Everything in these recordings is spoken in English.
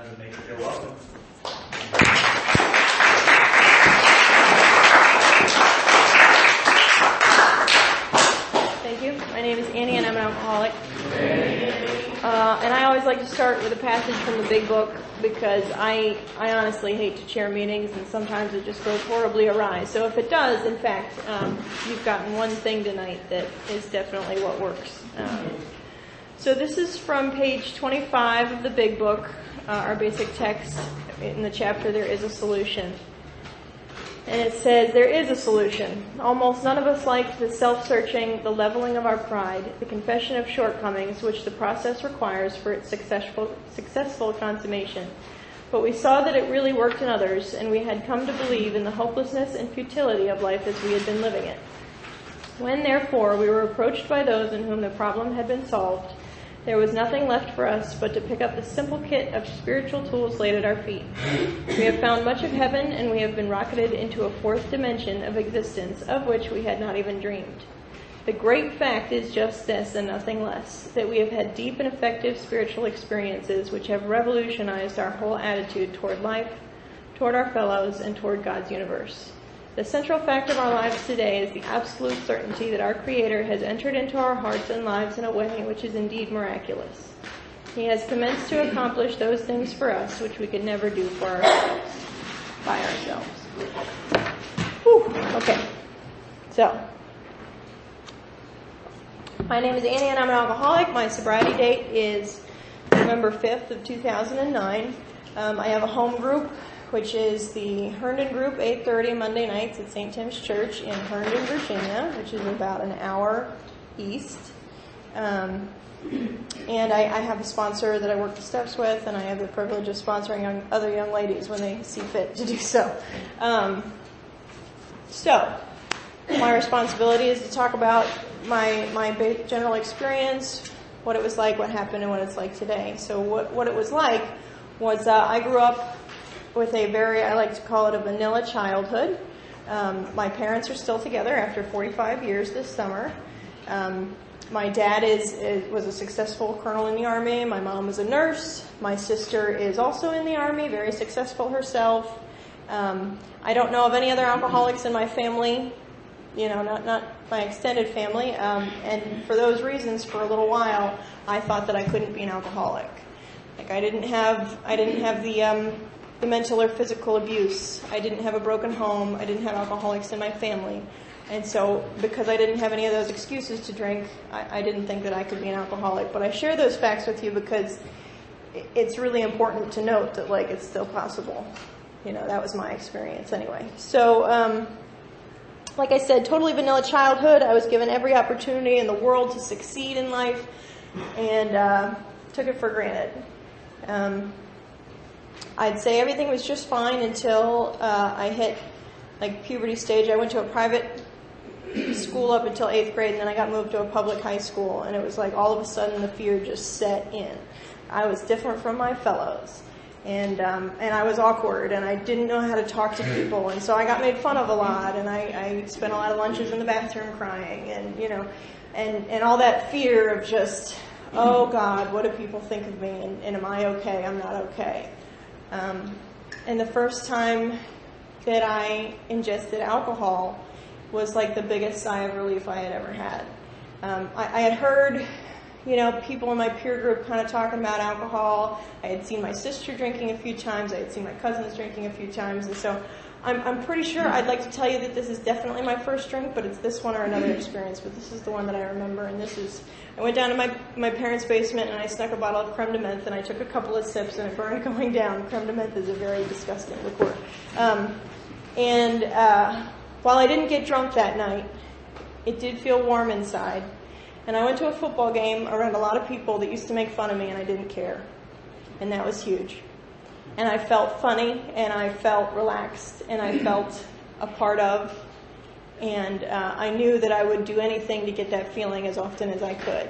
And make you feel welcome. Thank you. My name is Annie and I'm an alcoholic. And I always like to start with a passage from the big book because I honestly hate to chair meetings and sometimes it just goes horribly awry. So if it does, in fact, you've gotten one thing tonight that is definitely what works. So this is from page 25 of the big book, our basic text. In the chapter, There is a Solution. And it says, there is a solution. Almost none of us like the self-searching, the leveling of our pride, the confession of shortcomings which the process requires for its successful consummation. But we saw that it really worked in others, and we had come to believe in the hopelessness and futility of life as we had been living it. When, therefore, we were approached by those in whom the problem had been solved, there was nothing left for us but to pick up the simple kit of spiritual tools laid at our feet. We have found much of heaven, and we have been rocketed into a fourth dimension of existence of which we had not even dreamed. The great fact is just this and nothing less, that we have had deep and effective spiritual experiences which have revolutionized our whole attitude toward life, toward our fellows, and toward God's universe. The central fact of our lives today is the absolute certainty that our Creator has entered into our hearts and lives in a way which is indeed miraculous. He has commenced to accomplish those things for us which we could never do for ourselves, by ourselves. Whew. Okay. So, my name is Annie and I'm an alcoholic. My sobriety date is November 5th of 2009. I have a home group, which is the Herndon Group, 8:30 Monday nights at St. Tim's Church in Herndon, Virginia, which is about an hour east. And I have a sponsor that I work the steps with, and I have the privilege of sponsoring other young ladies when they see fit to do so. So, my responsibility is to talk about my general experience, what it was like, what happened, and what it's like today. So what it was like was I grew up with a very, I like to call it a vanilla childhood. My parents are still together after 45 years this summer. My dad was a successful colonel in the Army. My mom was a nurse. My sister is also in the Army, very successful herself. I don't know of any other alcoholics in my family, not my extended family. And for those reasons, for a little while, I thought that I couldn't be an alcoholic. Like I didn't have the mental or physical abuse. I didn't have a broken home. I didn't have alcoholics in my family. And so because I didn't have any of those excuses to drink, I didn't think that I could be an alcoholic. But I share those facts with you because it's really important to note that, it's still possible. That was my experience anyway. So, like I said, totally vanilla childhood. I was given every opportunity in the world to succeed in life and took it for granted. I'd say everything was just fine until I hit puberty stage. I went to a private school up until 8th grade, and then I got moved to a public high school, and it was like all of a sudden the fear just set in. I was different from my fellows, and I was awkward, and I didn't know how to talk to people, and so I got made fun of a lot, and I spent a lot of lunches in the bathroom crying, and all that fear of just, oh God, what do people think of me, and am I okay? I'm not okay. And the first time that I ingested alcohol was like the biggest sigh of relief I had ever had. I had heard, people in my peer group kind of talking about alcohol. I had seen my sister drinking a few times. I had seen my cousins drinking a few times. And so I'm pretty sure I'd like to tell you that this is definitely my first drink, but it's this one or another experience. But this is the one that I remember. And I went down to my parents' basement and I snuck a bottle of creme de menthe and I took a couple of sips and it burned going down. Creme de menthe is a very disgusting liqueur. While I didn't get drunk that night, it did feel warm inside. And I went to a football game around a lot of people that used to make fun of me and I didn't care. And that was huge. And I felt funny, and I felt relaxed, and I felt a part of, and I knew that I would do anything to get that feeling as often as I could.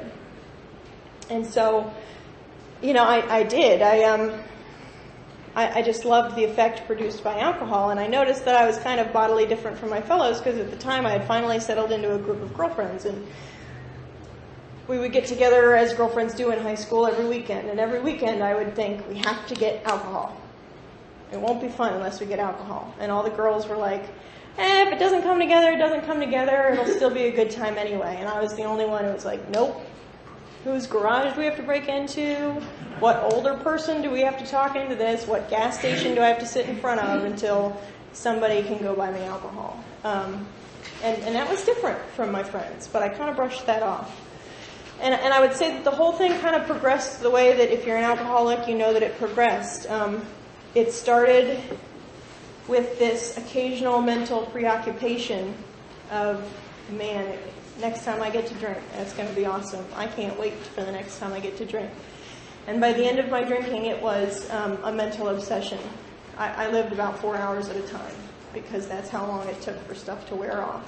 And so, I did. I just loved the effect produced by alcohol, and I noticed that I was kind of bodily different from my fellows, because at the time I had finally settled into a group of girlfriends, and we would get together as girlfriends do in high school every weekend. And every weekend I would think, we have to get alcohol. It won't be fun unless we get alcohol. And all the girls were like, if it doesn't come together, it doesn't come together. It'll still be a good time anyway. And I was the only one who was like, nope. Whose garage do we have to break into? What older person do we have to talk into this? What gas station do I have to sit in front of until somebody can go buy me alcohol? And that was different from my friends, but I kind of brushed that off. And I would say that the whole thing kind of progressed the way that if you're an alcoholic, you know that it progressed. It started with this occasional mental preoccupation of, man, next time I get to drink, that's going to be awesome. I can't wait for the next time I get to drink. And by the end of my drinking, it was a mental obsession. I lived about 4 hours at a time because that's how long it took for stuff to wear off.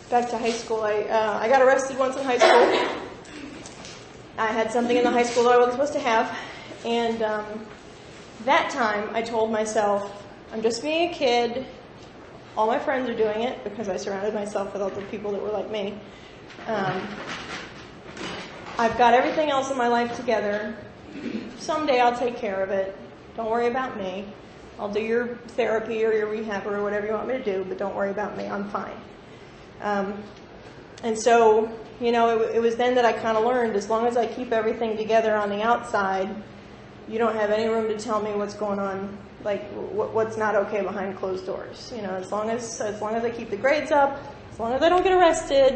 Back to high school, I got arrested once in high school. I had something in the high school that I wasn't supposed to have. And that time, I told myself, I'm just being a kid. All my friends are doing it because I surrounded myself with other people that were like me. I've got everything else in my life together. Someday I'll take care of it. Don't worry about me. I'll do your therapy or your rehab or whatever you want me to do, but don't worry about me. I'm fine. And so, it was then that I kind of learned, as long as I keep everything together on the outside, you don't have any room to tell me what's going on, like what's not okay behind closed doors. As long as I keep the grades up, as long as I don't get arrested,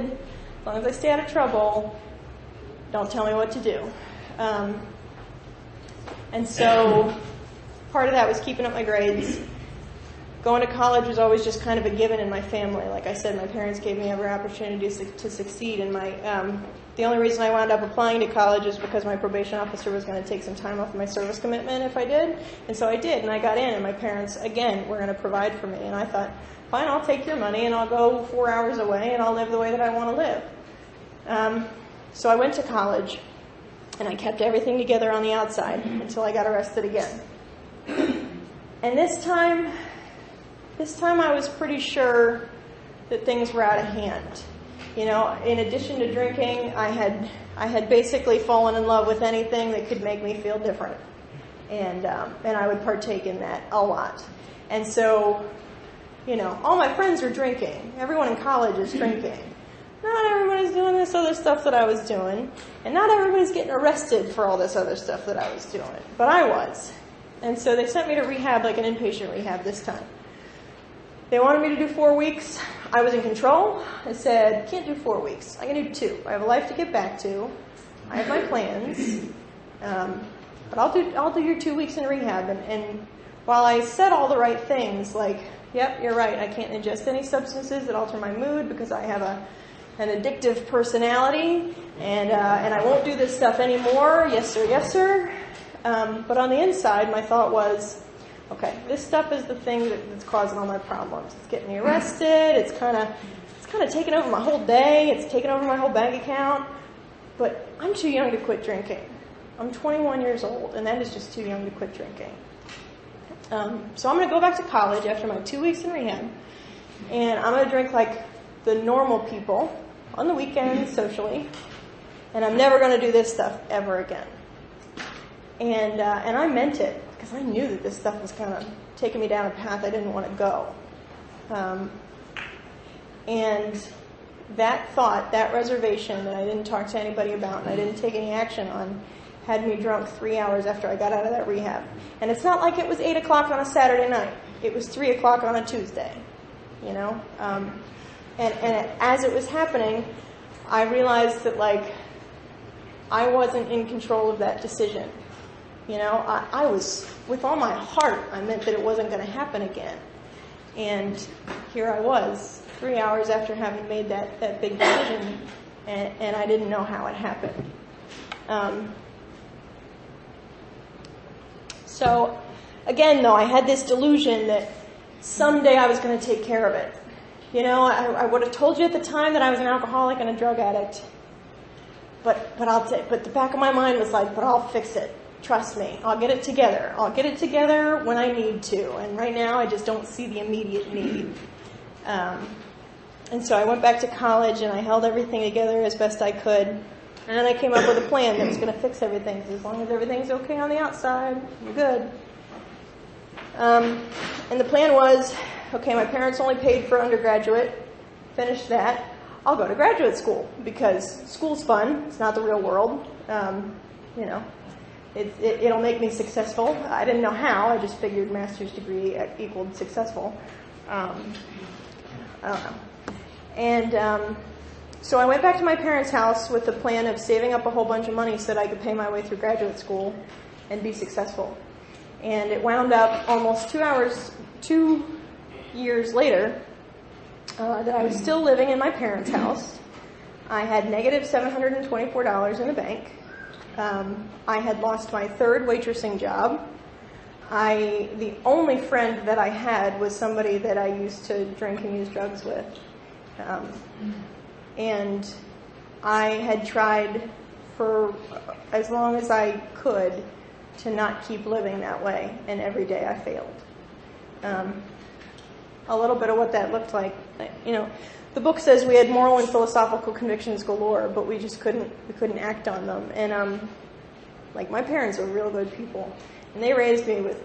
as long as I stay out of trouble, don't tell me what to do. And so part of that was keeping up my grades. Going to college was always just kind of a given in my family. Like I said, my parents gave me every opportunity to succeed. And the only reason I wound up applying to college is because my probation officer was going to take some time off of my service commitment if I did. And so I did, and I got in. And my parents, again, were going to provide for me. And I thought, fine, I'll take your money, and I'll go 4 hours away, and I'll live the way that I want to live. So I went to college, and I kept everything together on the outside until I got arrested again. And this time I was pretty sure that things were out of hand. In addition to drinking, I had basically fallen in love with anything that could make me feel different. And I would partake in that a lot. And so, all my friends are drinking. Everyone in college is drinking. Not everybody's doing this other stuff that I was doing. And not everybody's getting arrested for all this other stuff that I was doing. But I was. And so they sent me to rehab, like an inpatient rehab this time. They wanted me to do 4 weeks. I was in control. I said, can't do 4 weeks. I can do 2. I have a life to get back to. I have my plans. But I'll do your 2 weeks in rehab. And while I said all the right things, like, yep, you're right, I can't ingest any substances that alter my mood because I have an addictive personality, and I won't do this stuff anymore. Yes, sir, yes, sir. But on the inside, my thought was, okay, this stuff is the thing that's causing all my problems. It's getting me arrested. It's kind of taking over my whole day. It's taking over my whole bank account. But I'm too young to quit drinking. I'm 21 years old, and that is just too young to quit drinking. So I'm going to go back to college after my 2 weeks in rehab, and I'm going to drink like the normal people on the weekends, socially, and I'm never going to do this stuff ever again. And I meant it, because I knew that this stuff was kind of taking me down a path I didn't want to go. And that thought, that reservation that I didn't talk to anybody about and I didn't take any action on, had me drunk 3 hours after I got out of that rehab. And it's not like it was 8 o'clock on a Saturday night. It was 3 o'clock on a Tuesday, And as it was happening, I realized that, I wasn't in control of that decision. I was, with all my heart, I meant that it wasn't going to happen again. And here I was, 3 hours after having made that big decision, and I didn't know how it happened. So, again, though, I had this delusion that someday I was going to take care of it. I would have told you at the time that I was an alcoholic and a drug addict. But the back of my mind was like, but I'll fix it. Trust me. I'll get it together. I'll get it together when I need to. And right now, I just don't see the immediate need. And so I went back to college and I held everything together as best I could. And then I came up with a plan that was going to fix everything. As long as everything's okay on the outside, you're good. And the plan was, okay, my parents only paid for undergraduate, finished that. I'll go to graduate school because school's fun. It's not the real world. It'll make me successful. I didn't know how. I just figured master's degree equaled successful. I don't know. And so I went back to my parents' house with the plan of saving up a whole bunch of money so that I could pay my way through graduate school and be successful. And it wound up almost 2 years later that I was still living in my parents' house. I had negative $724 in the bank. I had lost my third waitressing job. The only friend that I had was somebody that I used to drink and use drugs with. And I had tried for as long as I could to not keep living that way, and every day I failed. A little bit of what that looked like. The book says we had moral and philosophical convictions galore, but we couldn't act on them. And my parents were real good people, and they raised me with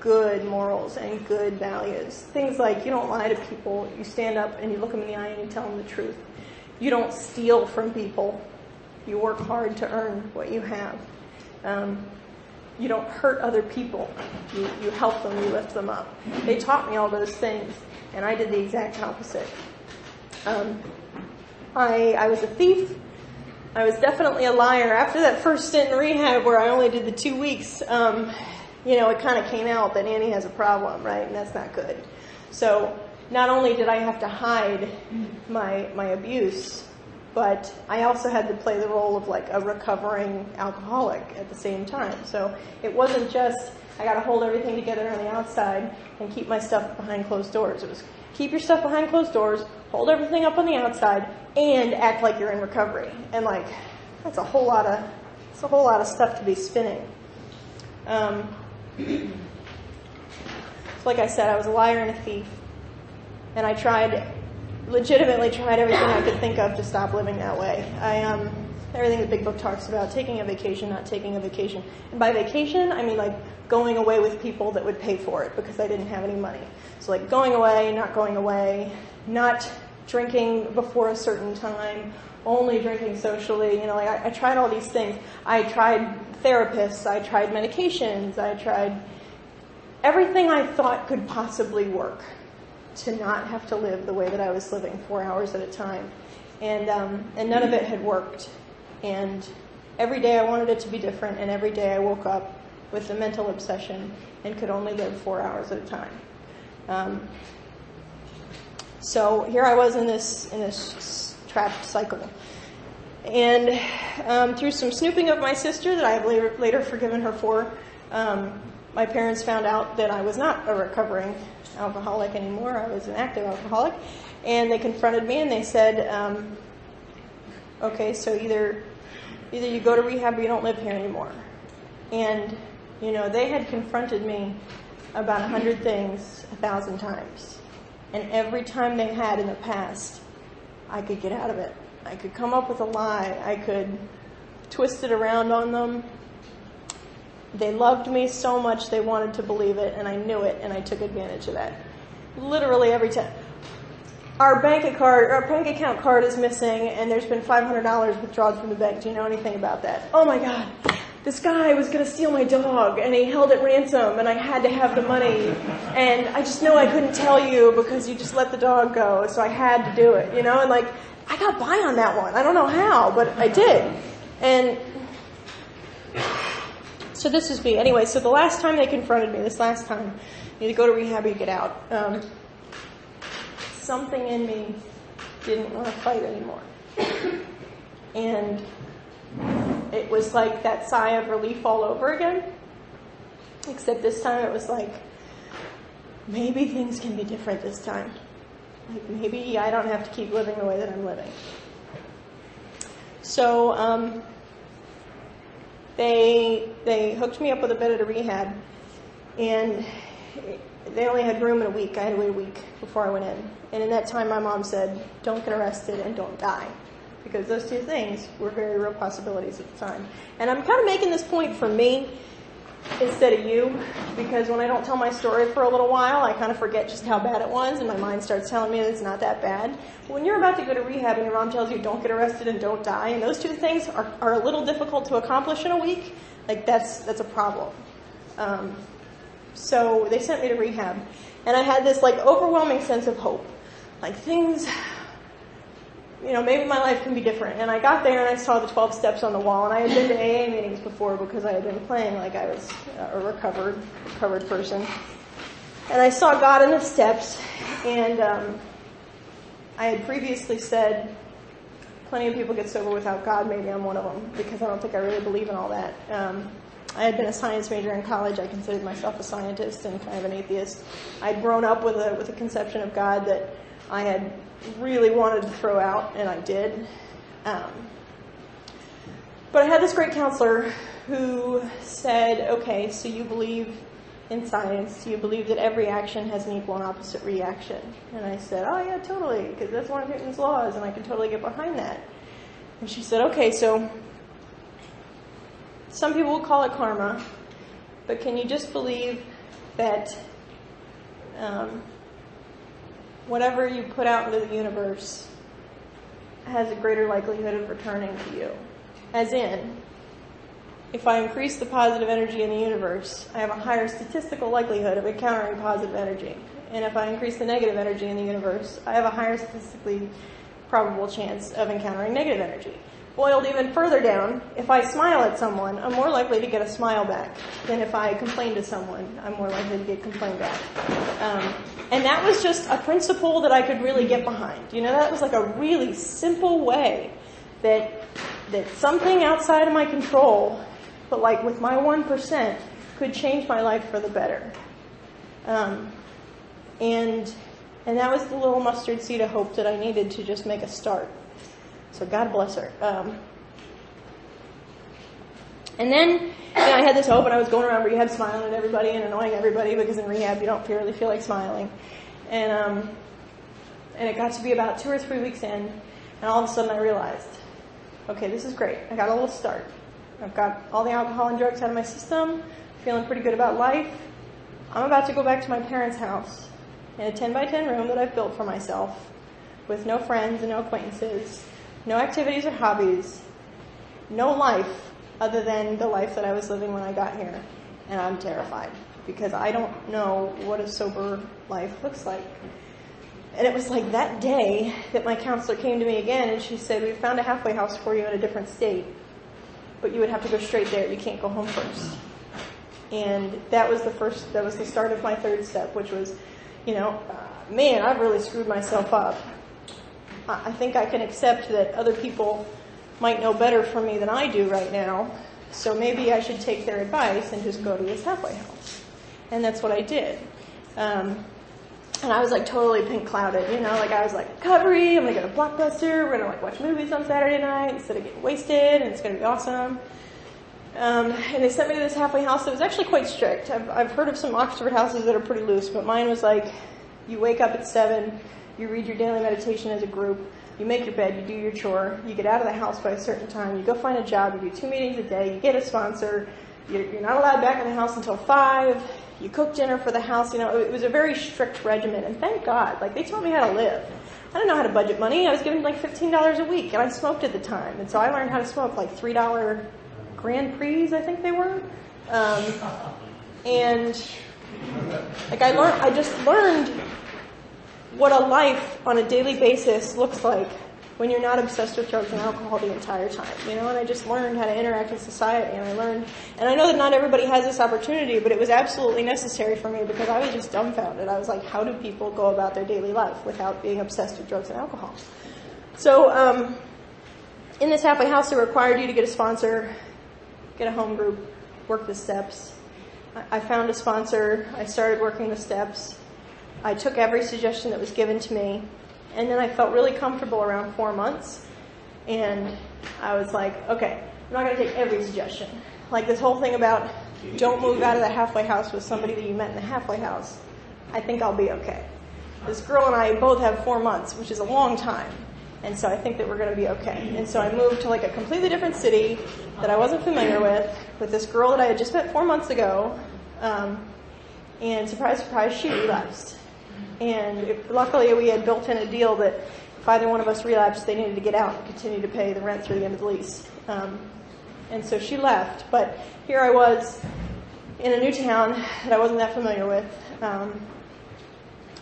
good morals and good values. Things like you don't lie to people, you stand up and you look them in the eye and you tell them the truth. You don't steal from people. You work hard to earn what you have. You don't hurt other people. You help them, you lift them up. They taught me all those things, and I did the exact opposite. I was a thief. I was definitely a liar. After that first stint in rehab where I only did the 2 weeks, it kind of came out that Annie has a problem, right? And that's not good. So not only did I have to hide my abuse, but I also had to play the role of a recovering alcoholic at the same time. So it wasn't just, I got to hold everything together on the outside and keep my stuff behind closed doors. It was keep your stuff behind closed doors, hold everything up on the outside, and act like you're in recovery. And that's a whole lot of stuff to be spinning. So like I said, I was a liar and a thief. And I legitimately tried everything I could think of to stop living that way. Everything the big book talks about, taking a vacation, not taking a vacation. And by vacation, I mean going away with people that would pay for it because I didn't have any money. So going away, not drinking before a certain time, only drinking socially. I tried all these things. I tried therapists, I tried medications, I tried everything I thought could possibly work to not have to live the way that I was living, 4 hours at a time. And none of it had worked. And every day I wanted it to be different, and every day I woke up with a mental obsession and could only live 4 hours at a time. So here I was in this trapped cycle. And through some snooping of my sister that I have later forgiven her for, my parents found out that I was not a recovering alcoholic anymore. I was an active alcoholic. And they confronted me and they said, okay, so either you go to rehab or you don't live here anymore. And, they had confronted me about 100 things 1,000 times. And every time they had in the past, I could get out of it. I could come up with a lie. I could twist it around on them. They loved me so much they wanted to believe it, and I knew it, and I took advantage of that. Literally every time. Our bank account card is missing, and there's been $500 withdrawn from the bank. Do you know anything about that? Oh my God. This guy was going to steal my dog, and he held it ransom, and I had to have the money. And I just know I couldn't tell you because you just let the dog go, so I had to do it, And I got by on that one. I don't know how, but I did. And so this is me. Anyway, so the last time they confronted me, you either go to rehab or you get out. Something in me didn't want to fight anymore. And it was like that sigh of relief all over again. Except this time it was maybe things can be different this time. Maybe I don't have to keep living the way that I'm living. So they hooked me up with a bed at a rehab. And, they only had room in a week. I had to wait a week before I went in. And in that time, my mom said, don't get arrested and don't die. Because those two things were very real possibilities at the time. And I'm kind of making this point for me instead of you, because when I don't tell my story for a little while, I kind of forget just how bad it was, and my mind starts telling me that it's not that bad. When you're about to go to rehab and your mom tells you don't get arrested and don't die, and those two things are a little difficult to accomplish in a week, like that's a problem. So they sent me to rehab, and I had this like overwhelming sense of hope. Like things, maybe my life can be different. And I got there and I saw the 12 steps on the wall, and I had been to AA meetings before because I had been playing like I was a recovered person. And I saw God in the steps, and I had previously said, plenty of people get sober without God, maybe I'm one of them, because I don't think I really believe in all that. I had been a science major in college. I considered myself a scientist and kind of an atheist. I'd grown up with a conception of God that I had really wanted to throw out, and I did. But I had this great counselor who said, okay, so you believe in science, you believe that every action has an equal and opposite reaction. And I said, oh yeah, totally, because that's one of Newton's laws, and I can totally get behind that. And she said, okay, so some people will call it karma, but can you just believe that whatever you put out into the universe has a greater likelihood of returning to you? As in, if I increase the positive energy in the universe, I have a higher statistical likelihood of encountering positive energy. And if I increase the negative energy in the universe, I have a higher statistically probable chance of encountering negative energy. Boiled even further down, if I smile at someone, I'm more likely to get a smile back than if I complain to someone. I'm more likely to get complained back. And that was just a principle that I could really get behind. That was like a really simple way that something outside of my control, but like with my 1%, could change my life for the better. And that was the little mustard seed of hope that I needed to just make a start. So God bless her. And then, I had this hope, and I was going around rehab smiling at everybody and annoying everybody, because in rehab you don't really feel like smiling. And it got to be about 2 or 3 weeks in, and all of a sudden I realized, okay, this is great. I got a little start. I've got all the alcohol and drugs out of my system, feeling pretty good about life. I'm about to go back to my parents' house in a 10-by-10 room that I've built for myself, with no friends and no acquaintances, no activities or hobbies, no life other than the life that I was living when I got here. And I'm terrified, because I don't know what a sober life looks like. And it was like that day that my counselor came to me again, and she said, we've found a halfway house for you in a different state, but you would have to go straight there. You can't go home first. And that was the start of my third step, which was, man, I've really screwed myself up. I think I can accept that other people might know better for me than I do right now, so maybe I should take their advice and just go to this halfway house. And that's what I did. And I was like totally pink clouded, I was like, recovery, I'm going to go to Blockbuster, we're going to watch movies on Saturday night instead of getting wasted, and it's going to be awesome. And they sent me to this halfway house that was actually quite strict. I've heard of some Oxford houses that are pretty loose, but mine was like, you wake up at 7, you read your daily meditation as a group, you make your bed, you do your chore, you get out of the house by a certain time, you go find a job, you do 2 meetings a day, you get a sponsor, you're not allowed back in the house until 5, you cook dinner for the house. It was a very strict regimen, and thank God, they taught me how to live. I didn't know how to budget money. I was given $15 a week, and I smoked at the time, and so I learned how to smoke $3 Grand Prix, I think they were. And I just learned what a life on a daily basis looks like when you're not obsessed with drugs and alcohol the entire time, and I just learned how to interact with society, and I know that not everybody has this opportunity, but it was absolutely necessary for me, because I was just dumbfounded. I was like, how do people go about their daily life without being obsessed with drugs and alcohol? So, in this halfway house, it required you to get a sponsor, get a home group, work the steps. I found a sponsor, I started working the steps, I took every suggestion that was given to me, and then I felt really comfortable around 4 months, and I was like, okay, I'm not going to take every suggestion. Like this whole thing about don't move out of the halfway house with somebody that you met in the halfway house. I think I'll be okay. This girl and I both have 4 months, which is a long time. And so I think that we're going to be okay. And so I moved to like a completely different city that I wasn't familiar with this girl that I had just met 4 months ago. And surprise, surprise, she relapsed. And luckily we had built in a deal that if either one of us relapsed, they needed to get out and continue to pay the rent through the end of the lease. And so she left. But here I was in a new town that I wasn't that familiar with,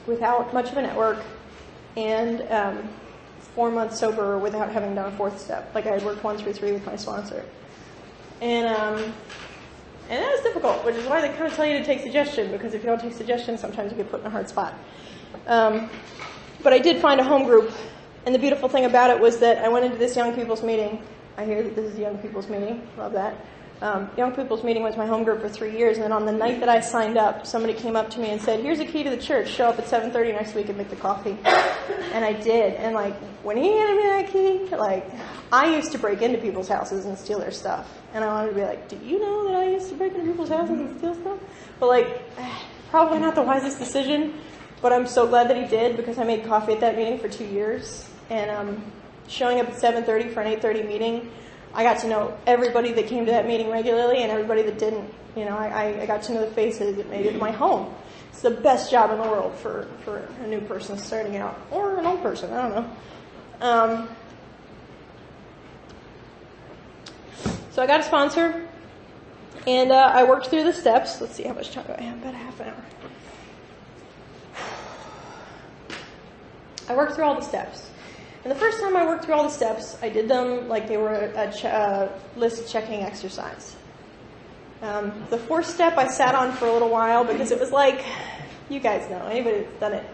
without much of a network, and 4 months sober without having done a fourth step. Like I had worked 1 through 3 with my sponsor. And that was difficult, which is why they kind of tell you to take suggestion, because if you don't take suggestion, sometimes you get put in a hard spot. But I did find a home group, and the beautiful thing about it was that I went into this young people's meeting. I hear that this is a young people's meeting. Love that. Young people's meeting was my home group for 3 years, and then on the night that I signed up, somebody came up to me and said, "Here's a key to the church. Show up at 7:30 next week and make the coffee." And I did. And like when he handed me that key, like I used to break into people's houses and steal their stuff, and I wanted to be like, "Do you know that I used to break into people's houses and steal stuff?" But like, probably not the wisest decision. But I'm so glad that he did, because I made coffee at that meeting for 2 years, and showing up at 7:30 for an 8:30 meeting. I got to know everybody that came to that meeting regularly and everybody that didn't. You know, I got to know the faces that made it my home. It's the best job in the world for a new person starting out, or an old person, I don't know. So I got a sponsor, and I worked through the steps. Let's see, how much time do I have? About a half an hour. I worked through all the steps. And the first time I worked through all the steps, I did them like they were a list checking exercise. The fourth step I sat on for a little while, because it was like, you guys know, anybody that's done it,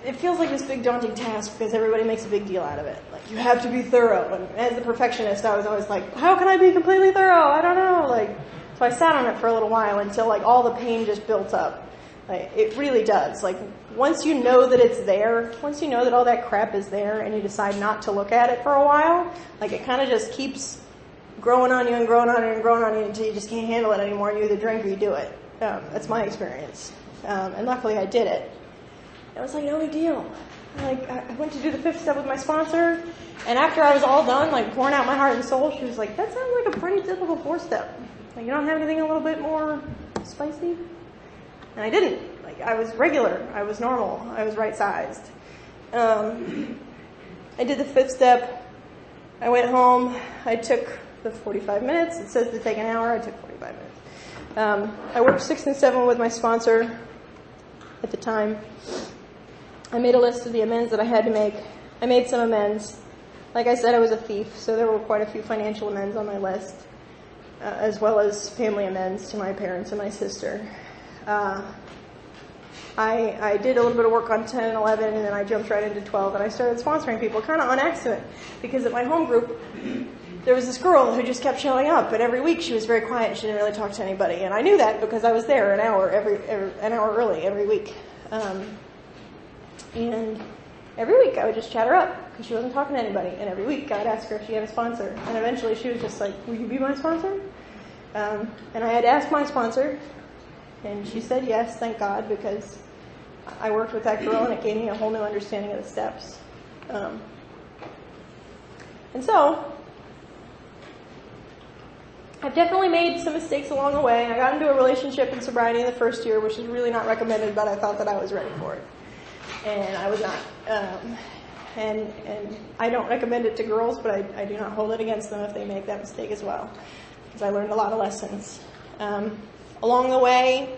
it feels like this big daunting task because everybody makes a big deal out of it. Like, you have to be thorough. And as the perfectionist, I was always like, how can I be completely thorough? I don't know. Like, so I sat on it for a little while until like all the pain just built up. Like, it really does. Like, once you know that it's there, once you know that all that crap is there and you decide not to look at it for a while, like it kind of just keeps growing on you and growing on you and growing on you until you just can't handle it anymore. You either drink or you do it. That's my experience. And luckily I did it. It was like no big deal. Like, I went to do the fifth step with my sponsor, and after I was all done, like pouring out my heart and soul, she was like, that sounds like a pretty typical fourth step. Like, you don't have anything a little bit more spicy? And I didn't. Like, I was regular. I was normal. I was right-sized. I did the fifth step. I went home. I took the 45 minutes. It says to take an hour. I took 45 minutes. I worked 6 and 7 with my sponsor at the time. I made a list of the amends that I had to make. I made some amends. Like I said, I was a thief, so there were quite a few financial amends on my list, as well as family amends to my parents and my sister. I did a little bit of work on 10 and 11, and then I jumped right into 12, and I started sponsoring people kind of on accident, because at my home group, there was this girl who just kept showing up, and every week she was very quiet. She didn't really talk to anybody, and I knew that because I was there an hour early every week. And every week I would just chat her up because she wasn't talking to anybody, and every week I would ask her if she had a sponsor, and eventually she was just like, will you be my sponsor? And I had asked my sponsor, and she said yes, thank God, because I worked with that girl and it gave me a whole new understanding of the steps. And so, I've definitely made some mistakes along the way. I got into a relationship in sobriety in the first year, which is really not recommended, but I thought that I was ready for it. And I was not. And I don't recommend it to girls, but I do not hold it against them if they make that mistake as well, because I learned a lot of lessons. Along the way,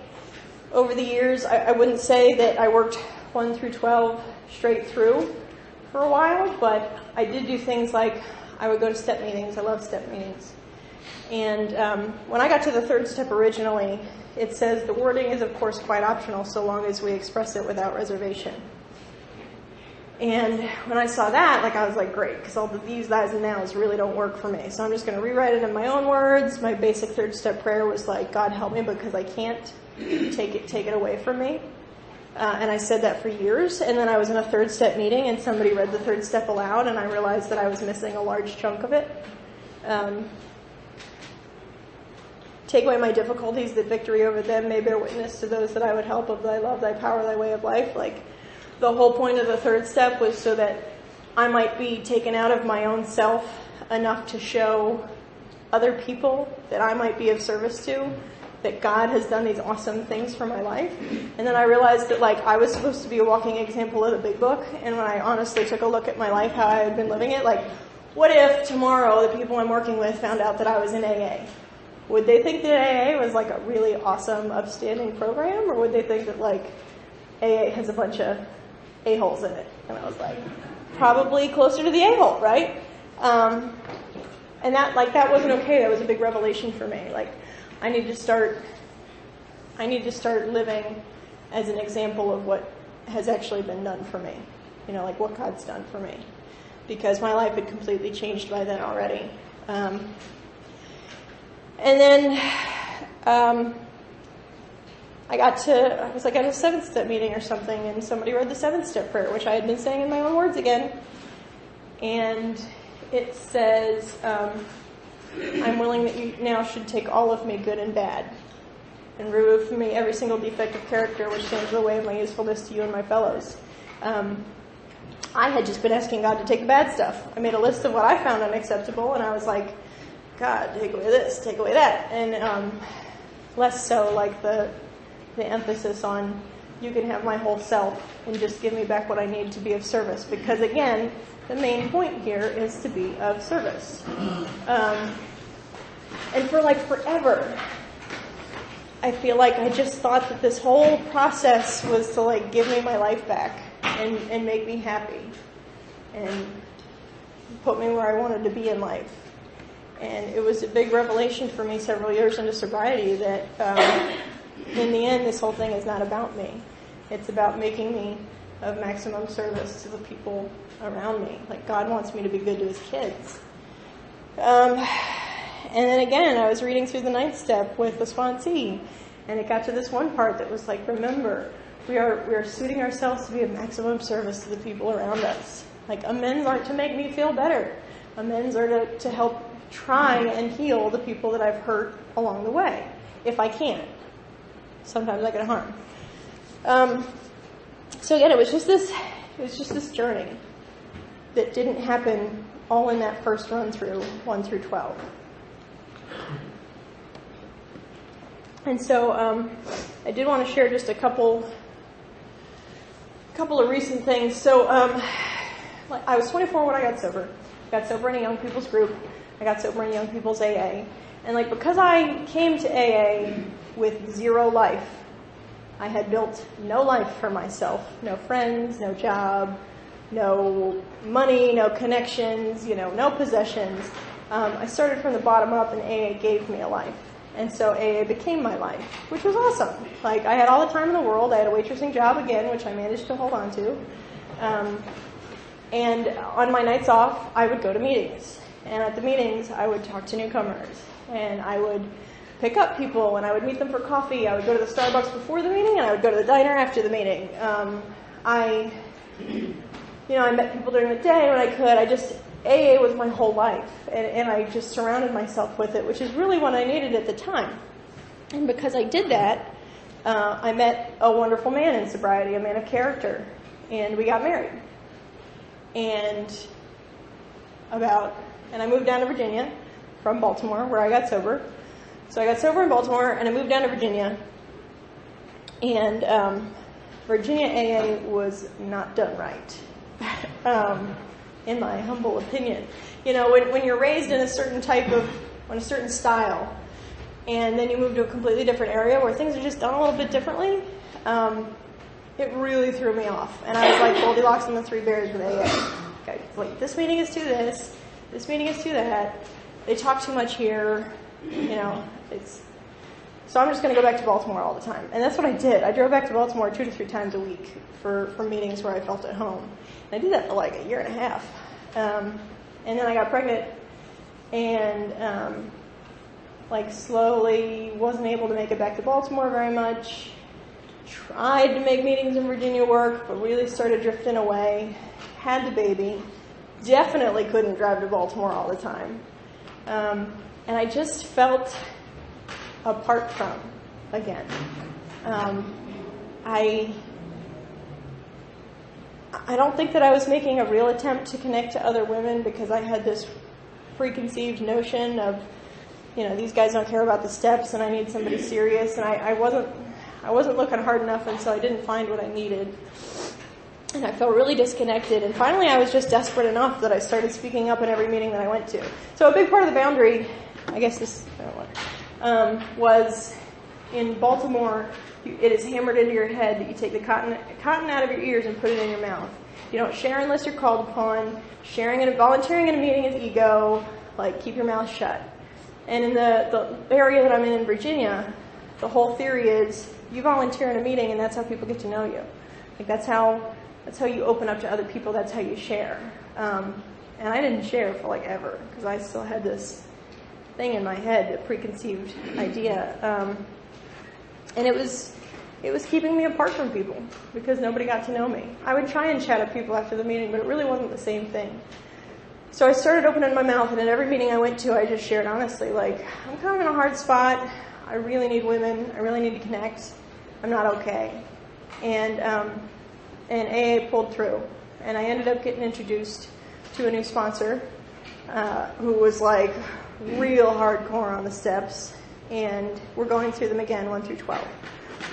over the years, I wouldn't say that I worked 1 through 12 straight through for a while, but I did do things like I would go to step meetings. I love step meetings. And when I got to the third step originally, it says the wording is, of course, quite optional so long as we express it without reservation. And when I saw that, like, I was like, great, because all the these, thys, and nows really don't work for me. So I'm just going to rewrite it in my own words. My basic third step prayer was like, God help me because I can't take it away from me. And I said that for years. And then I was in a third step meeting and somebody read the third step aloud, and I realized that I was missing a large chunk of it. take away my difficulties, that victory over them may bear witness to those that I would help, of thy love, thy power, thy way of life. Like, the whole point of the third step was so that I might be taken out of my own self enough to show other people that I might be of service to, that God has done these awesome things for my life. And then I realized that, like, I was supposed to be a walking example of the big book, and when I honestly took a look at my life, how I had been living it, like, what if tomorrow the people I'm working with found out that I was in AA? Would they think that AA was like a really awesome, upstanding program, or would they think that, like, AA has a bunch of a-holes in it? And I was like, probably closer to the a-hole, right? And that wasn't okay. That was a big revelation for me. Like, I need to start living as an example of what has actually been done for me. You know, like what God's done for me. Because my life had completely changed by then already. And then I was at a 7th step meeting or something, and somebody read the 7th step prayer, which I had been saying in my own words again. And it says, I'm willing that you now should take all of me, good and bad, and remove from me every single defect of character which stands in the way of my usefulness to you and my fellows. I had just been asking God to take the bad stuff. I made a list of what I found unacceptable, and I was like, God, take away this, take away that. And less so like the emphasis on, you can have my whole self and just give me back what I need to be of service. Because again, the main point here is to be of service. And for like forever, I feel like I just thought that this whole process was to like give me my life back and make me happy and put me where I wanted to be in life. And it was a big revelation for me several years into sobriety that in the end, this whole thing is not about me. It's about making me of maximum service to the people around me. Like, God wants me to be good to his kids. And then again, I was reading through the 9th step with the sponsee, and it got to this one part that was like, remember, we are suiting ourselves to be of maximum service to the people around us. Like, amends aren't to make me feel better. Amends are to help try and heal the people that I've hurt along the way, if I can. Sometimes I get harm. So again, it was just this journey that didn't happen all in that first run through 1 through 12. And so I did want to share just a couple of recent things. So I was 24 when I got sober. I got sober in a young people's group. I got sober in young people's AA. And like, because I came to AA with zero life, I had built no life for myself. No friends, no job, no money, no connections, no possessions. I started from the bottom up, and AA gave me a life. And so AA became my life, which was awesome. Like, I had all the time in the world. I had a waitressing job again, which I managed to hold on to. And on my nights off, I would go to meetings. And at the meetings, I would talk to newcomers. And I would pick up people, and I would meet them for coffee. I would go to the Starbucks before the meeting, and I would go to the diner after the meeting. I met people during the day when I could. AA was my whole life, and I just surrounded myself with it, which is really what I needed at the time. And because I did that, I met a wonderful man in sobriety, a man of character, and we got married. And I moved down to Virginia from Baltimore, where I got sober. So I got sober in Baltimore, and I moved down to Virginia. And Virginia AA was not done right. In my humble opinion. When you're raised in a certain style, and then you move to a completely different area where things are just done a little bit differently, it really threw me off. And I was like Goldilocks and the Three Bears with AA. Okay, like, this meeting is to this meeting is to that. They talk too much here, So I'm just going to go back to Baltimore all the time. And that's what I did. I drove back to Baltimore 2 to 3 times a week for meetings where I felt at home. And I did that for like a year and a half. And then I got pregnant and slowly wasn't able to make it back to Baltimore very much. Tried to make meetings in Virginia work, but really started drifting away. Had the baby. Definitely couldn't drive to Baltimore all the time. And I just felt apart from again. I don't think that I was making a real attempt to connect to other women because I had this preconceived notion of, these guys don't care about the steps and I need somebody serious, and I wasn't looking hard enough, and so I didn't find what I needed. And I felt really disconnected, and finally I was just desperate enough that I started speaking up in every meeting that I went to. So a big part of the boundary, I guess was in Baltimore, it is hammered into your head that you take the cotton out of your ears and put it in your mouth. You don't share unless you're called upon. Volunteering in a meeting is ego. Keep your mouth shut. And in the area that I'm in Virginia, the whole theory is you volunteer in a meeting and that's how people get to know you. That's how you open up to other people. That's how you share. And I didn't share for ever because I still had this thing in my head, a preconceived idea. And it was keeping me apart from people because nobody got to know me. I would try and chat with people after the meeting, but it really wasn't the same thing. So I started opening my mouth, and at every meeting I went to, I just shared honestly, I'm kind of in a hard spot. I really need women. I really need to connect. I'm not okay. And AA pulled through. And I ended up getting introduced to a new sponsor who was real hardcore on the steps. And we're going through them again, 1 through 12.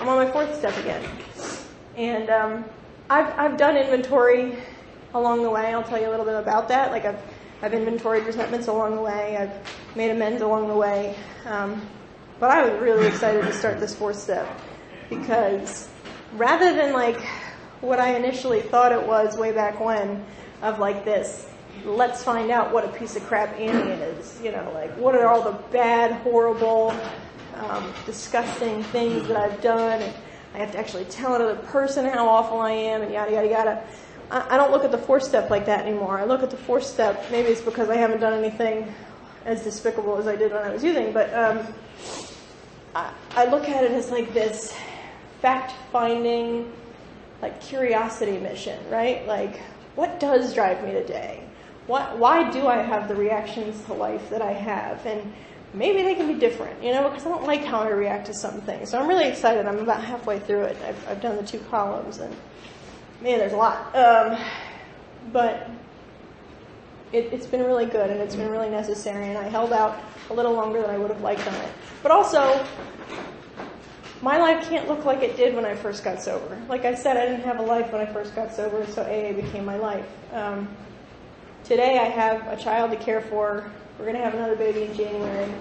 I'm on my 4th step again. And I've done inventory along the way. I'll tell you a little bit about that. I've inventoried resentments along the way. I've made amends along the way. But I was really excited to start this 4th step because rather than what I initially thought it was way back when of this, let's find out what a piece of crap Annie is, what are all the bad, horrible, disgusting things that I've done, and I have to actually tell another person how awful I am, and yada, yada, yada. I don't look at the 4th step like that anymore. I look at the 4th step, maybe it's because I haven't done anything as despicable as I did when I was using, but I look at it as this fact-finding, curiosity mission, right? What does drive me today? Why do I have the reactions to life that I have? And maybe they can be different, because I don't like how I react to some things. So I'm really excited. I'm about halfway through it. I've done the 2 columns, and man, there's a lot. But it's been really good, and it's been really necessary, and I held out a little longer than I would have liked on it. But also, my life can't look like it did when I first got sober. Like I said, I didn't have a life when I first got sober, so AA became my life. Today I have a child to care for. We're going to have another baby in January.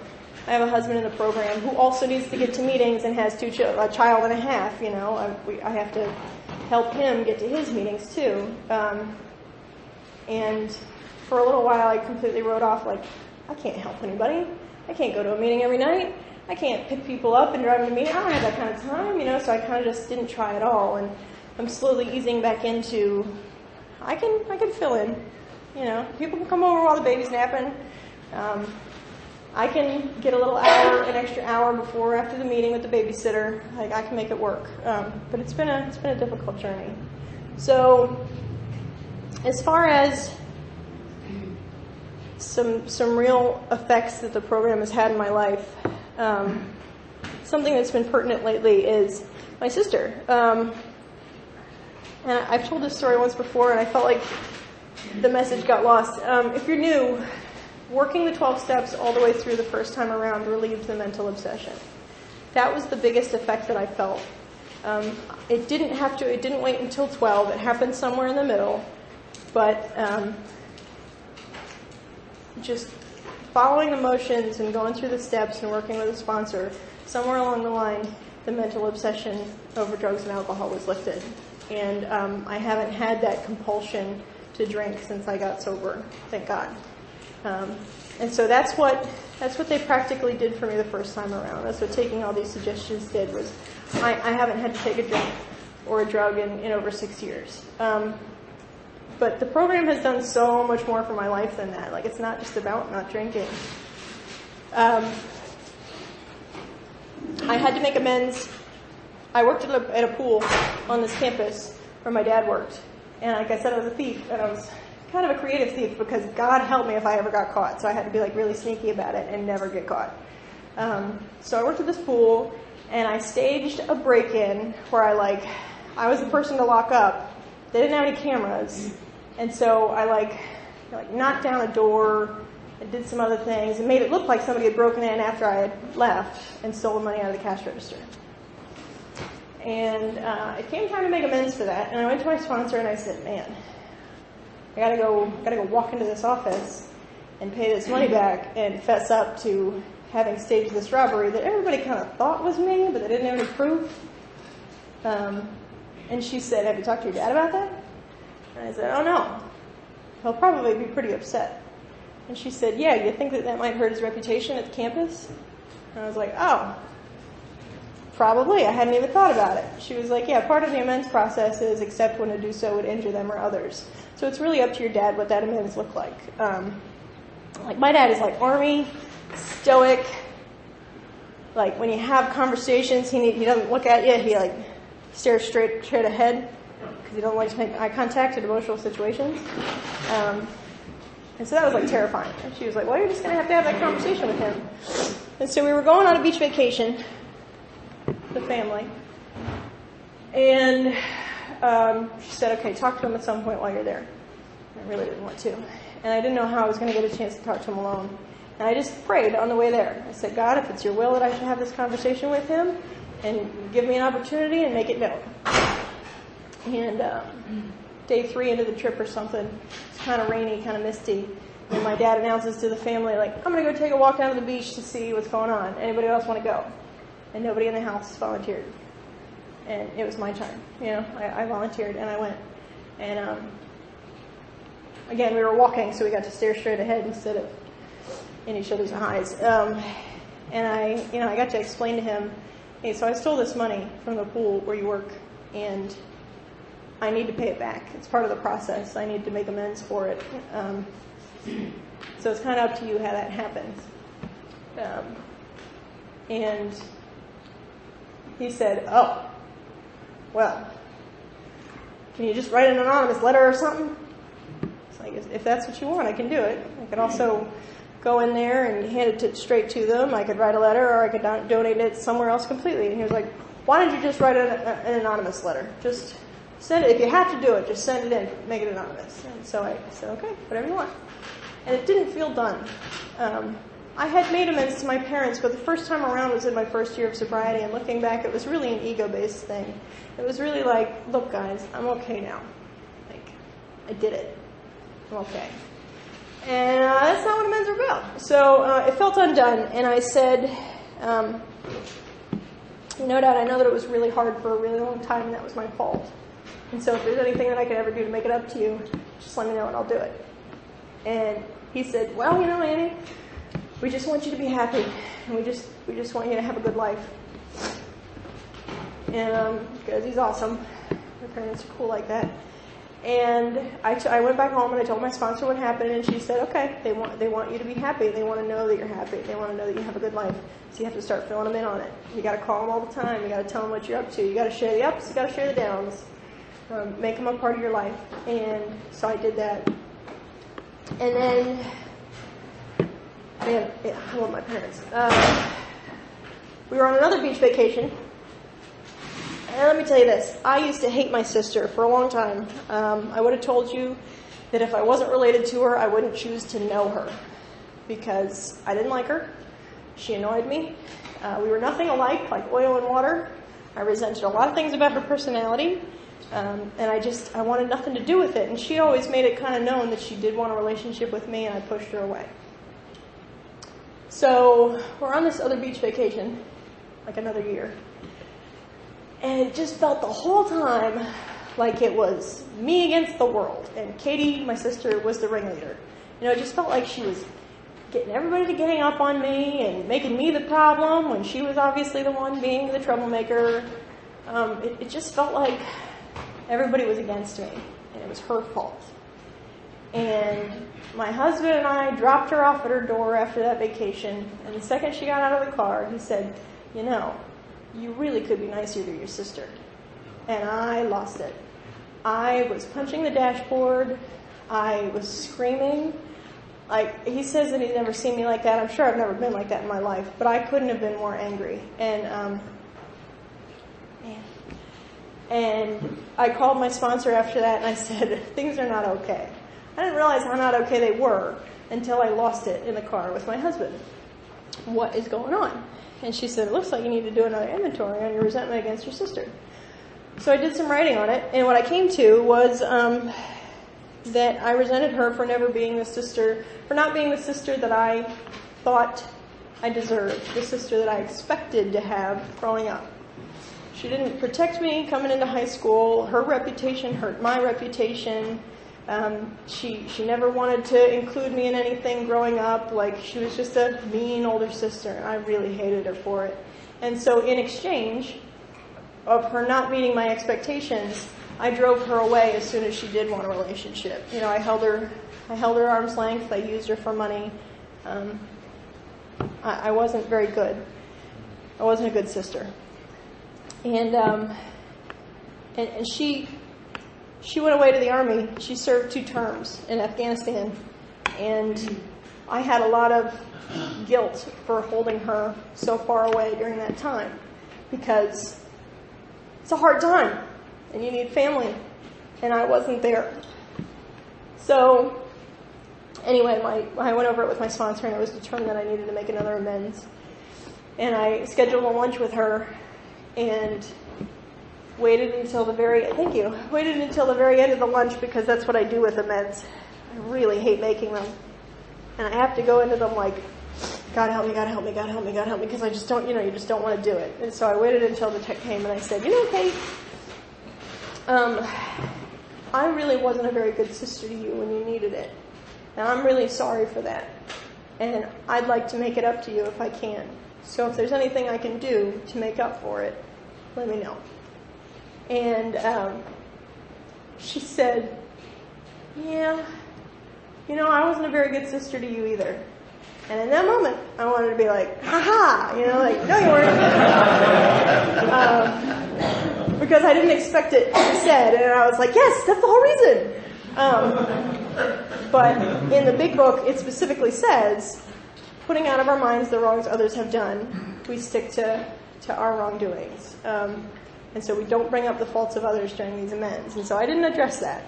I have a husband in the program who also needs to get to meetings and has a child and a half. I have to help him get to his meetings too. And for a little while I completely wrote off I can't help anybody. I can't go to a meeting every night. I can't pick people up and drive them to meetings. I don't have that kind of time, so I kind of just didn't try at all. And I'm slowly easing back into, I can fill in. People can come over while the baby's napping. I can get an extra hour before or after the meeting with the babysitter. I can make it work. But it's been a difficult journey. So, as far as some real effects that the program has had in my life, something that's been pertinent lately is my sister. And I've told this story once before, and I felt like the message got lost. If you're new, working the 12 steps all the way through the first time around relieved the mental obsession. That was the biggest effect that I felt. It didn't wait until 12. It happened somewhere in the middle. But just following the motions and going through the steps and working with a sponsor, somewhere along the line, the mental obsession over drugs and alcohol was lifted. And I haven't had that compulsion to drink since I got sober, thank God. And so that's what they practically did for me the first time around. That's what taking all these suggestions did was I haven't had to take a drink or a drug in over 6 years. But the program has done so much more for my life than that. It's not just about not drinking. I had to make amends. I worked at a pool on this campus where my dad worked. And like I said, I was a thief, and I was kind of a creative thief because God help me if I ever got caught. So I had to be really sneaky about it and never get caught. So I worked at this pool, and I staged a break-in where I was the person to lock up. They didn't have any cameras, and so I knocked down a door and did some other things and made it look like somebody had broken in after I had left and stole the money out of the cash register. And it came time to make amends for that, and I went to my sponsor and I said, man, I gotta go walk into this office and pay this money back and fess up to having staged this robbery that everybody kind of thought was me, but they didn't have any proof. And she said, have you talked to your dad about that? And I said, oh no. He'll probably be pretty upset. And she said, yeah, you think that might hurt his reputation at the campus? And I was like, oh, probably. I hadn't even thought about it. She was like, yeah, part of the amends process is except when to do so would injure them or others. So it's really up to your dad what that amends look like. Like my dad is like Army, stoic. Like when you have conversations, he doesn't look at you. He stares straight ahead because he doesn't like to make eye contact in emotional situations. And so that was terrifying. And she was like, well, you're just going to have that conversation with him. And so we were going on a beach vacation, the family. And she said, okay, talk to him at some point while you're there. I really didn't want to. And I didn't know how I was going to get a chance to talk to him alone. And I just prayed on the way there. I said, God, if it's your will that I should have this conversation with him, and give me an opportunity and make it known. And day 3 into the trip or something, it's kind of rainy, kind of misty, and my dad announces to the family, I'm going to go take a walk down to the beach to see what's going on. Anybody else want to go? And nobody in the house volunteered. And it was my turn. I volunteered, and I went. And again, we were walking, so we got to stare straight ahead instead of in each other's eyes. And I got to explain to him, hey, so I stole this money from the pool where you work, and I need to pay it back. It's part of the process. I need to make amends for it. So it's kind of up to you how that happens. And he said, oh, well, can you just write an anonymous letter or something? It's like, if that's what you want, I can do it. I could also go in there and hand it straight to them. I could write a letter, or I could donate it somewhere else completely. And he was like, why don't you just write an anonymous letter? Just send it. If you have to do it, just send it in. Make it anonymous. And so I said, okay, whatever you want. And it didn't feel done. I had made amends to my parents, but the first time around was in my first year of sobriety, and looking back, it was really an ego-based thing. It was really look, guys, I'm okay now. I did it. I'm okay. And that's not what amends are about. So it felt undone, and I said, no doubt, I know that it was really hard for a really long time, and that was my fault. And so if there's anything that I can ever do to make it up to you, just let me know and I'll do it. And he said, well, Annie, we just want you to be happy, and we just want you to have a good life. And because he's awesome. My parents are cool like that. And I went back home and I told my sponsor what happened, and she said, okay, they want you to be happy. They want to know that you're happy. They want to know that you have a good life. So you have to start filling them in on it. You got to call them all the time. You got to tell them what you're up to. You got to share the ups. You got to share the downs. Make them a part of your life. And so I did that. And then, man, I love my parents. We were on another beach vacation. And let me tell you this. I used to hate my sister for a long time. I would have told you that if I wasn't related to her, I wouldn't choose to know her. Because I didn't like her. She annoyed me. We were nothing alike, like oil and water. I resented a lot of things about her personality. And I wanted nothing to do with it. And she always made it kind of known that she did want a relationship with me, and I pushed her away. So we're on this other beach vacation, like another year. And it just felt the whole time like it was me against the world. And Katie, my sister, was the ringleader. It just felt like she was getting everybody to gang up on me and making me the problem when she was obviously the one being the troublemaker. It just felt like everybody was against me, and it was her fault. And my husband and I dropped her off at her door after that vacation, and the second she got out of the car, he said, you really could be nicer to your sister. And I lost it. I was punching the dashboard. I was screaming. Like, he says that he's never seen me like that. I'm sure I've never been like that in my life, but I couldn't have been more angry. And I called my sponsor after that, and I said, things are not okay. I didn't realize how not okay they were until I lost it in the car with my husband. What is going on? And she said, it looks like you need to do another inventory on your resentment against your sister. So I did some writing on it, and what I came to was that I resented her for never being the sister, for not being the sister that I thought I deserved, the sister that I expected to have growing up. She didn't protect me coming into high school. Her reputation hurt my reputation. She never wanted to include me in anything growing up. Like, she was just a mean older sister, and I really hated her for it. And so in exchange of her not meeting my expectations, I drove her away as soon as she did want a relationship. You know, I held her arm's length. I used her for money. I wasn't very good. I wasn't a good sister. And she went away to the Army. She served 2 terms in Afghanistan. And I had a lot of guilt for holding her so far away during that time, because it's a hard time and you need family, and I wasn't there. So anyway, I went over it with my sponsor, and I was determined that I needed to make another amends. And I scheduled a lunch with her and waited until the very end of the lunch, because that's what I do with amends. I really hate making them. And I have to go into them like, God help me, God help me, God help me, God help me, because I just don't, you just don't want to do it. And so I waited until the tech came, and I said, Kate, I really wasn't a very good sister to you when you needed it. And I'm really sorry for that. And I'd like to make it up to you if I can. So if there's anything I can do to make up for it, let me know. And she said, yeah, I wasn't a very good sister to you either. And in that moment, I wanted to be like, ha-ha, no you weren't. Because I didn't expect it to be said, and I was like, yes, that's the whole reason. But in the big book, it specifically says, putting out of our minds the wrongs others have done, we stick to our wrongdoings. And so we don't bring up the faults of others during these amends. And so I didn't address that.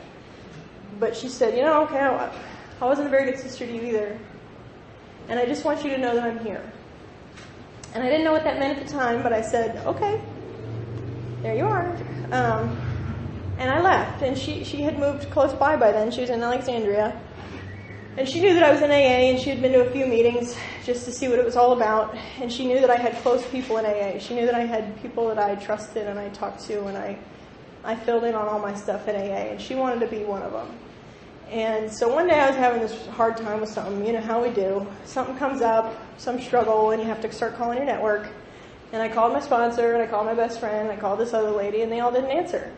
But she said, okay, I wasn't a very good sister to you either. And I just want you to know that I'm here. And I didn't know what that meant at the time, but I said, okay, there you are. And I left. And she had moved close by then. She was in Alexandria. And she knew that I was in AA, and she had been to a few meetings just to see what it was all about. And she knew that I had close people in AA. She knew that I had people that I trusted and I talked to, and I filled in on all my stuff at AA. And she wanted to be one of them. And so one day I was having this hard time with something. You know how we do. Something comes up, some struggle, and you have to start calling your network. And I called my sponsor, and I called my best friend, and I called this other lady, and they all didn't answer.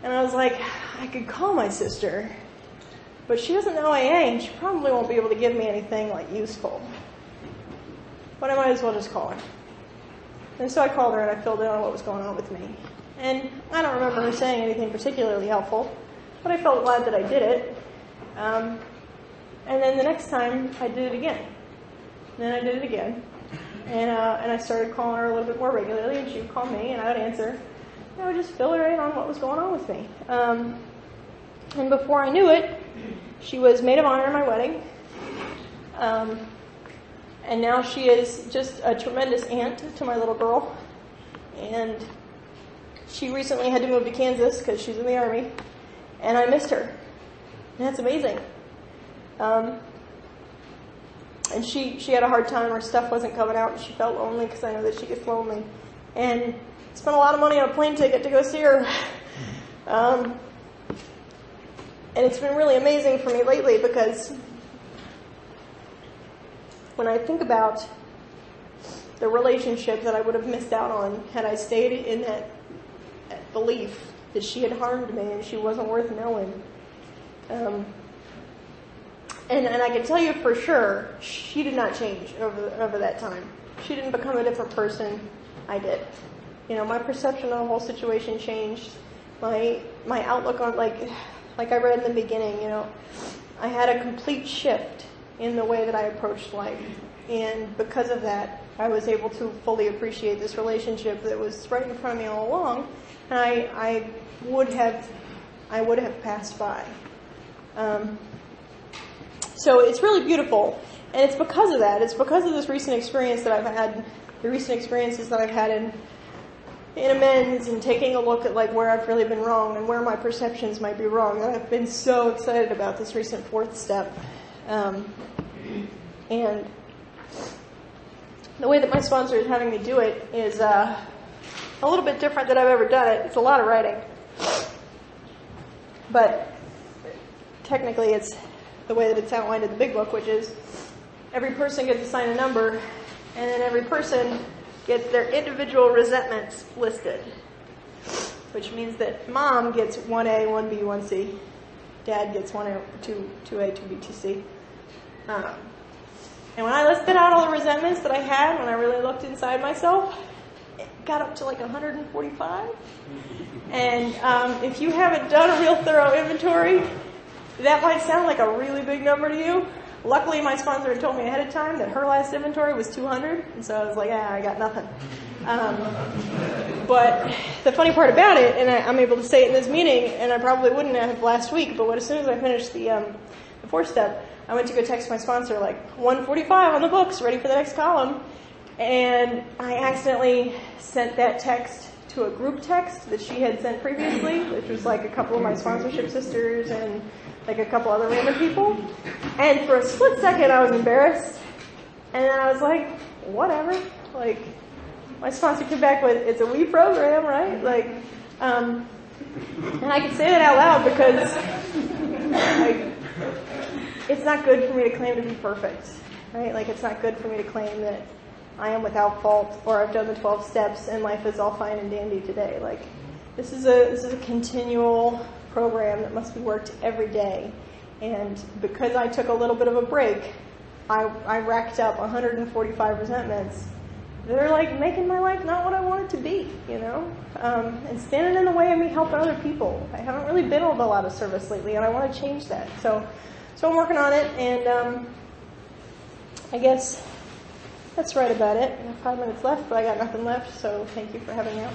And I was like, I could call my sister, but she doesn't know AA, and she probably won't be able to give me anything useful. But I might as well just call her. And so I called her, and I filled in on what was going on with me. And I don't remember her saying anything particularly helpful, but I felt glad that I did it. And then the next time, I did it again. And then I did it again. And I started calling her a little bit more regularly, and she would call me, and I would answer. And I would just fill her in on what was going on with me. And before I knew it, she was maid of honor at my wedding. And now she is just a tremendous aunt to my little girl. And she recently had to move to Kansas because she's in the Army. And I missed her. And that's amazing. And she had a hard time. Her stuff wasn't coming out, and she felt lonely because I know that she gets lonely. And spent a lot of money on a plane ticket to go see her. And it's been really amazing for me lately, because when I think about the relationship that I would have missed out on had I stayed in that belief that she had harmed me and she wasn't worth knowing. And I can tell you for sure, she did not change over that time. She didn't become a different person. I did. My perception of the whole situation changed. My outlook on, like I read in the beginning, I had a complete shift in the way that I approached life. And because of that, I was able to fully appreciate this relationship that was right in front of me all along, and I would have passed by. So it's really beautiful, and it's because of that. It's because of this recent experience that I've had, the recent experiences that I've had in amends and taking a look at like where I've really been wrong and where my perceptions might be wrong, that I've been so excited about this recent fourth step. And the way that my sponsor is having me do it is a little bit different than I've ever done it. It's a lot of writing. But technically it's the way that it's outlined in the big book, which is every person gets assigned a number, and then every person gets their individual resentments listed, which means that mom gets 1A, 1B, 1C. Dad gets 1A, 2A, 2B, 2C. And when I listed out all the resentments that I had, when I really looked inside myself, it got up to like 145. And if you haven't done a real thorough inventory, that might sound like a really big number to you. Luckily, my sponsor had told me ahead of time that her last inventory was 200, and so I was like, I got nothing. But the funny part about it, and I'm able to say it in this meeting, and I probably wouldn't have last week, but as soon as I finished the fourth step, I went to go text my sponsor, like, 145 on the books, ready for the next column, and I accidentally sent that text to a group text that she had sent previously, which was like a couple of my sponsorship sisters and like a couple other random people. And for a split second, I was embarrassed. And then I was like, whatever. Like, my sponsor came back with, it's a we program, right? Like, and I can say that out loud because like, it's not good for me to claim to be perfect, right? Like, it's not good for me to claim that I am without fault, or I've done the 12 steps and life is all fine and dandy today. Like, this is a continual program that must be worked every day. And because I took a little bit of a break, I racked up 145 resentments that are like making my life not what I want it to be, you know? And standing in the way of me helping other people. I haven't really been of a lot of service lately, and I want to change that. So I'm working on it, and I guess that's right about it. I have 5 minutes left, but I got nothing left, so thank you for having me out.